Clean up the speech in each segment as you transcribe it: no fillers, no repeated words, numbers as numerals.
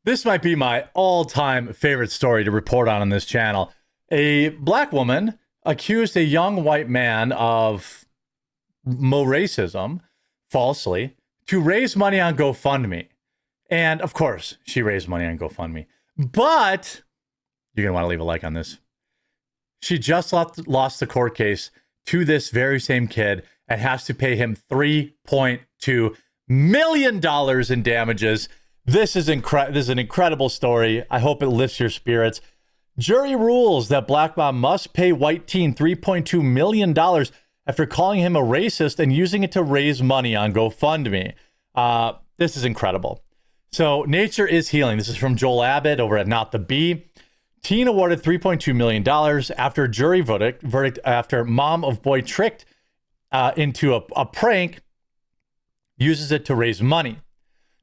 This might be my all-time favorite story to report on this channel. A black woman accused a young white man of racism, falsely, to raise money on GoFundMe. And of course, she raised money on GoFundMe. But you're going to want to leave a like on this. She just lost the court case to this very same kid and has to pay him $3.2 million in damages. This is an incredible story. I hope it lifts your spirits. Jury rules that black mom must pay white teen $3.2 million after calling him a racist and using it to raise money on GoFundMe. This is incredible. So Nature is Healing. This is from Joel Abbott over at Not the Bee. Teen awarded $3.2 million after a jury verdict after mom of boy tricked into a prank, uses it to raise money.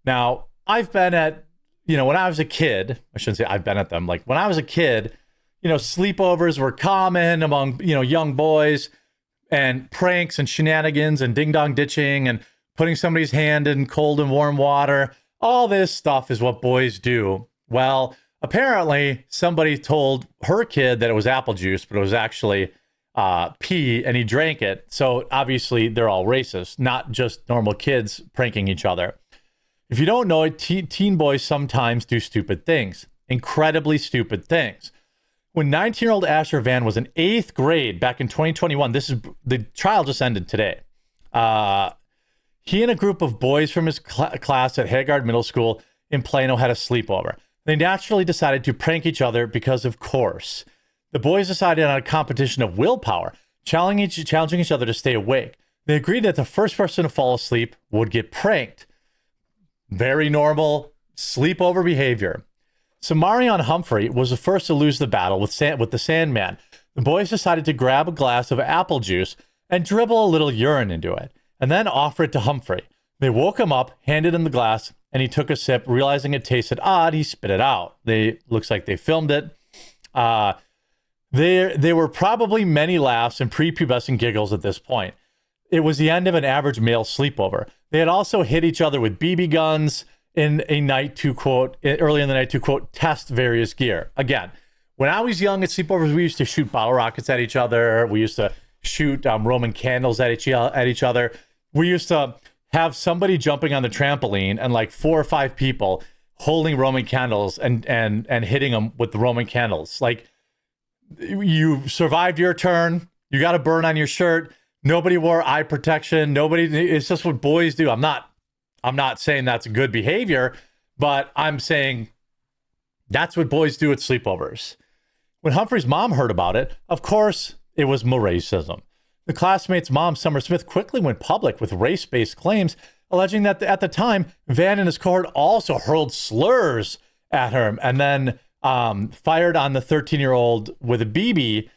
Now, I've been at, when I was a kid, I shouldn't say I've been at them. Like when I was a kid, sleepovers were common among, young boys, and pranks and shenanigans and ding dong ditching and putting somebody's hand in cold and warm water. All this stuff is what boys do. Well, apparently somebody told her kid that it was apple juice, but it was actually pee, and he drank it. So obviously they're all racist, not just normal kids pranking each other. If you don't know it, teen boys sometimes do stupid things, incredibly stupid things. When 19-year-old Asher Van was in 8th grade back in 2021, the trial just ended today. He and a group of boys from his class at Haggard Middle School in Plano had a sleepover. They naturally decided to prank each other because, of course, the boys decided on a competition of willpower, challenging each other to stay awake. They agreed that the first person to fall asleep would get pranked. Very normal sleepover behavior. Samarion Humphrey was the first to lose the battle with the Sandman. The boys decided to grab a glass of apple juice and dribble a little urine into it, and then offer it to Humphrey. They woke him up, handed him the glass, and he took a sip. Realizing it tasted odd, he spit it out. Looks like they filmed it. There were probably many laughs and prepubescent giggles at this point. It was the end of an average male sleepover. They had also hit each other with BB guns early in the night to, quote, test various gear. Again, when I was young at sleepovers, we used to shoot bottle rockets at each other. We used to shoot Roman candles at each other. We used to have somebody jumping on the trampoline and like 4 or 5 people holding Roman candles and hitting them with the Roman candles. Like, you survived your turn. You got a burn on your shirt. Nobody wore eye protection. It's just what boys do. I'm not saying that's good behavior, but I'm saying that's what boys do at sleepovers. When Humphrey's mom heard about it, of course, it was racism. The classmate's mom, Summer Smith, quickly went public with race-based claims, alleging that at the time, Van and his cohort also hurled slurs at her and then fired on the 13-year-old with a BB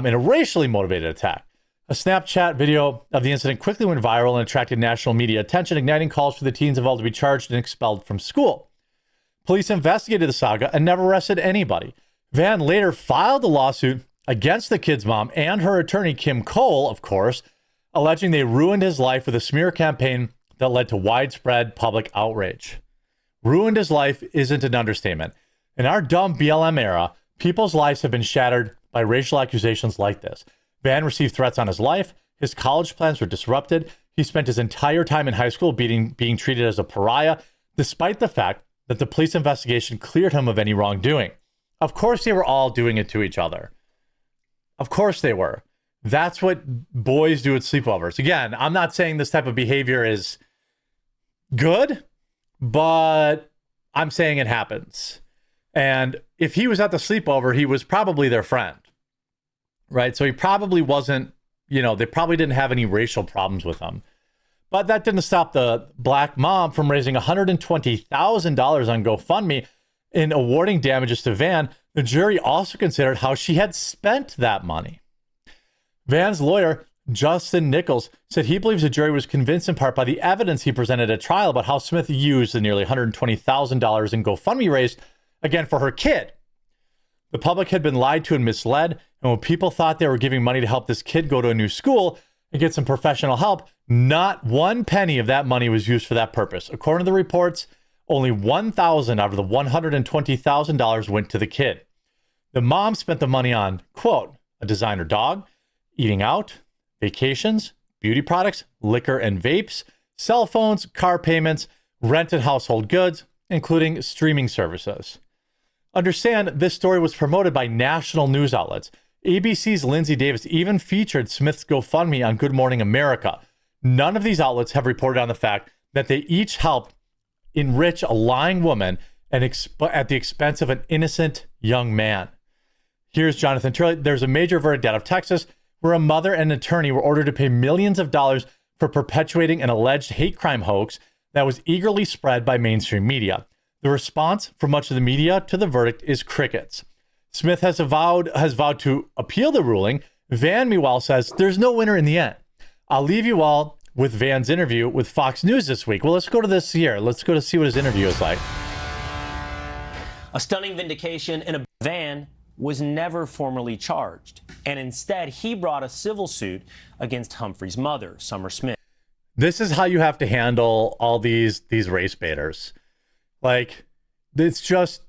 in a racially motivated attack. A Snapchat video of the incident quickly went viral and attracted national media attention, igniting calls for the teens involved to be charged and expelled from school. Police investigated the saga and never arrested anybody. Van later filed a lawsuit against the kid's mom and her attorney, Kim Cole, of course, alleging they ruined his life with a smear campaign that led to widespread public outrage. Ruined his life isn't an understatement. In our dumb BLM era, people's lives have been shattered by racial accusations like this. Van received threats on his life. His college plans were disrupted. He spent his entire time in high school being treated as a pariah, despite the fact that the police investigation cleared him of any wrongdoing. Of course, they were all doing it to each other. Of course they were. That's what boys do at sleepovers. Again, I'm not saying this type of behavior is good, but I'm saying it happens. And if he was at the sleepover, he was probably their friend, right? So he probably wasn't, they probably didn't have any racial problems with him. But that didn't stop the black mom from raising $120,000 on GoFundMe in awarding damages to Van. The jury also considered how she had spent that money. Van's lawyer, Justin Nichols, said he believes the jury was convinced in part by the evidence he presented at trial about how Smith used the nearly $120,000 in GoFundMe raised, again, for her kid. The public had been lied to and misled, and when people thought they were giving money to help this kid go to a new school and get some professional help, not one penny of that money was used for that purpose. According to the reports, Only $1,000 out of the $120,000 went to the kid. The mom spent the money on, quote, a designer dog, eating out, vacations, beauty products, liquor and vapes, cell phones, car payments, rent and household goods, including streaming services. Understand, this story was promoted by national news outlets. ABC's Lindsay Davis even featured Smith's GoFundMe on Good Morning America. None of these outlets have reported on the fact that they each helped enrich a lying woman and at the expense of an innocent young man. Here's Jonathan Turley. There's a major verdict out of Texas where a mother and an attorney were ordered to pay millions of dollars for perpetuating an alleged hate crime hoax that was eagerly spread by mainstream media. The response from much of the media to the verdict is crickets. Smith has vowed to appeal the ruling. Van, meanwhile, says there's no winner in the end. I'll leave you all with Van's interview with Fox News this week. Well, let's go to this here. Let's go to see what his interview is like. A stunning vindication in a van was never formally charged, and instead he brought a civil suit against Humphrey's mother, Summer Smith. This is how you have to handle all these race baiters. Like, it's just,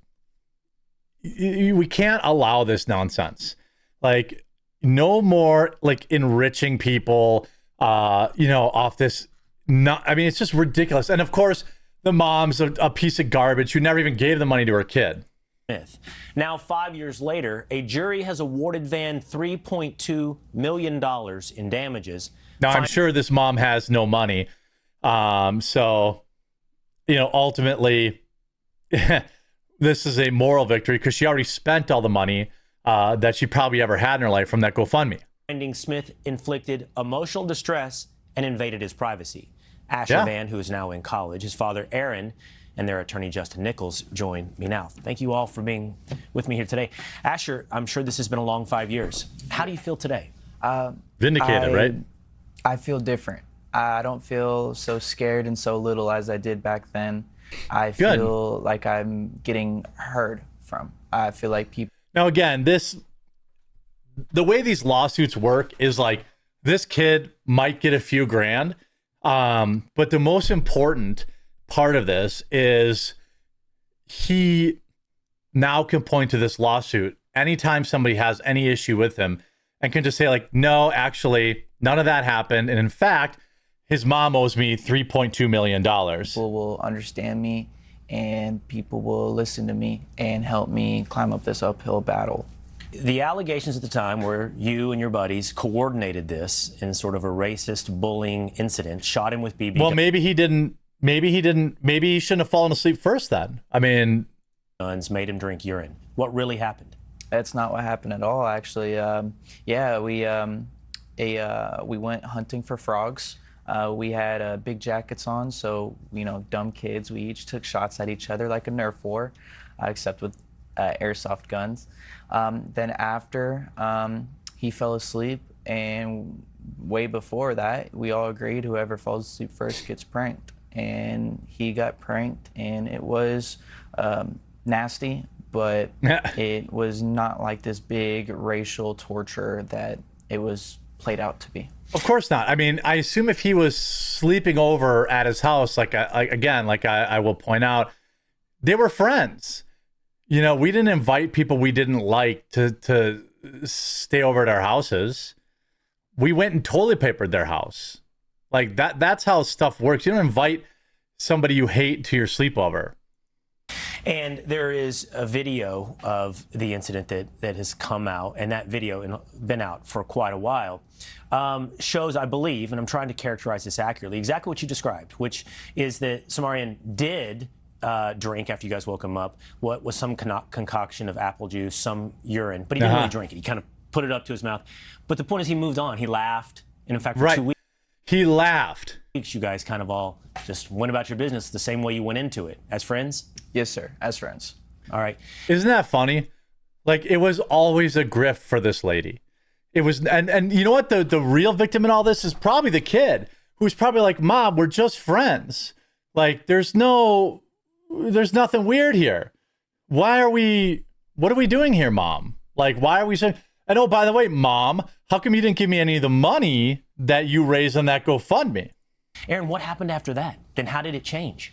we can't allow this nonsense. Like, no more like enriching people, off this. It's just ridiculous. And of course, the mom's a piece of garbage who never even gave the money to her kid. Smith. Now, 5 years later, a jury has awarded Van $3.2 million in damages. Now, I'm sure this mom has no money. Ultimately, this is a moral victory because she already spent all the money that she probably ever had in her life from that GoFundMe. Finding Smith inflicted emotional distress and invaded his privacy. Asher Van, who is now in college, his father, Aaron, and their attorney, Justin Nichols, join me now. Thank you all for being with me here today. Asher, I'm sure this has been a long 5 years. How do you feel today? Vindicated, right? I feel different. I don't feel so scared and so little as I did back then. I feel like I'm getting heard from. I feel like people. Now, again, the way these lawsuits work is like this kid might get a few grand. But the most important part of this is he now can point to this lawsuit anytime somebody has any issue with him and can just say like, no, actually, none of that happened. And in fact, his mom owes me $3.2 million. People will understand me and people will listen to me and help me climb up this uphill battle. The allegations at the time were you and your buddies coordinated this in sort of a racist bullying incident, shot him with BB. Well, maybe he shouldn't have fallen asleep first then. I mean, guns, made him drink urine. What really happened? That's not what happened at all, actually. We went hunting for frogs. We had big jackets on, so, dumb kids, we each took shots at each other like a Nerf war, except with airsoft guns. Then after he fell asleep, and way before that, we all agreed whoever falls asleep first gets pranked. And he got pranked, and it was nasty, but it was not like this big racial torture that it was played out to be. Of course not. I mean, I assume if he was sleeping over at his house, I will point out, they were friends. We didn't invite people we didn't like to stay over at our houses. We went and toilet papered their house. Like that's how stuff works. You don't invite somebody you hate to your sleepover. And there is a video of the incident that has come out, and that video been out for quite a while, shows, I believe, and I'm trying to characterize this accurately, exactly what you described, which is that Samarian did drink after you guys woke him up. What was some concoction of apple juice, some urine, but he didn't really drink it. He kind of put it up to his mouth. But the point is he moved on. He laughed. And in fact, for 2 weeks, he laughed. You guys kind of all just went about your business the same way you went into it. As friends? Yes, sir. As friends. All right. Isn't that funny? Like, it was always a grift for this lady. It was, and you know what? The real victim in all this is probably the kid, who's probably like, Mom, we're just friends. Like, there's nothing weird here. What are we doing here, Mom? Like, why are we saying, and oh, by the way, Mom, how come you didn't give me any of the money that you raised on that GoFundMe? Aaron, what happened after that? Then how did it change?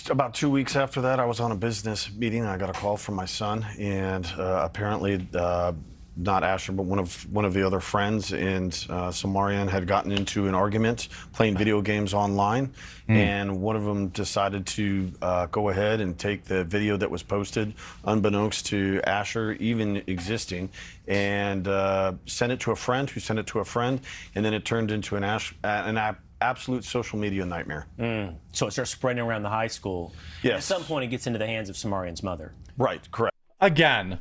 About 2 weeks after that, I was on a business meeting. I got a call from my son, and apparently, not Asher, but one of the other friends and Samarian had gotten into an argument playing video games online, and one of them decided to go ahead and take the video that was posted, unbeknownst to Asher even existing, and send it to a friend who sent it to a friend, and then it turned into an absolute social media nightmare. So it starts spreading around the high school. Yes. At some point, it gets into the hands of Samarian's mother. Right, correct. Again,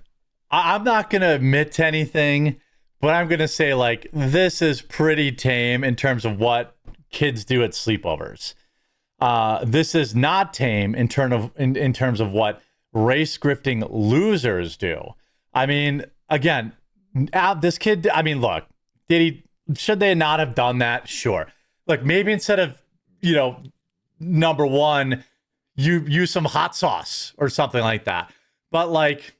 I'm not going to admit to anything, but I'm going to say, like, this is pretty tame in terms of what kids do at sleepovers. This is not tame in terms of what race grifting losers do. I mean, again, this kid, I mean, look, should they not have done that? Sure. Look, maybe instead of, number one, you use some hot sauce or something like that. But like,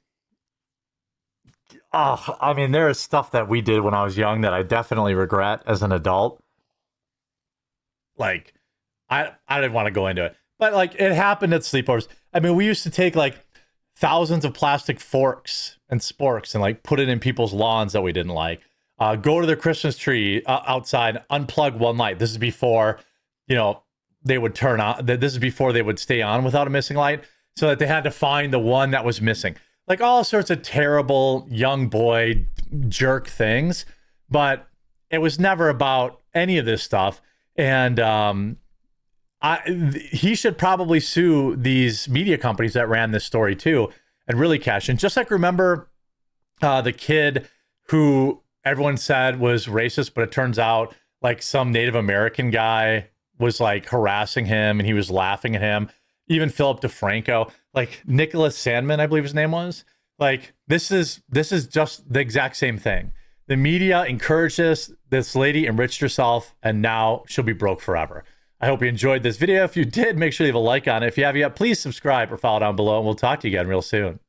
I mean, there is stuff that we did when I was young that I definitely regret as an adult. Like, I didn't want to go into it, but like, it happened at sleepovers. I mean, we used to take like thousands of plastic forks and sporks and like put it in people's lawns that we didn't like. Go to their Christmas tree outside, unplug one light. This is before, they would turn on. This is before they would stay on without a missing light, so that they had to find the one that was missing. Like all sorts of terrible young boy jerk things, but it was never about any of this stuff. And he should probably sue these media companies that ran this story too, and really cash in. Just like, remember the kid who everyone said was racist, but it turns out like some Native American guy was like harassing him and he was laughing at him. Even Philip DeFranco, like Nicholas Sandman, I believe his name was. Like, this is just the exact same thing. The media encouraged this lady enriched herself, and now she'll be broke forever. I hope you enjoyed this video. If you did, make sure you leave a like on it. If you have yet, please subscribe or follow down below, and we'll talk to you again real soon.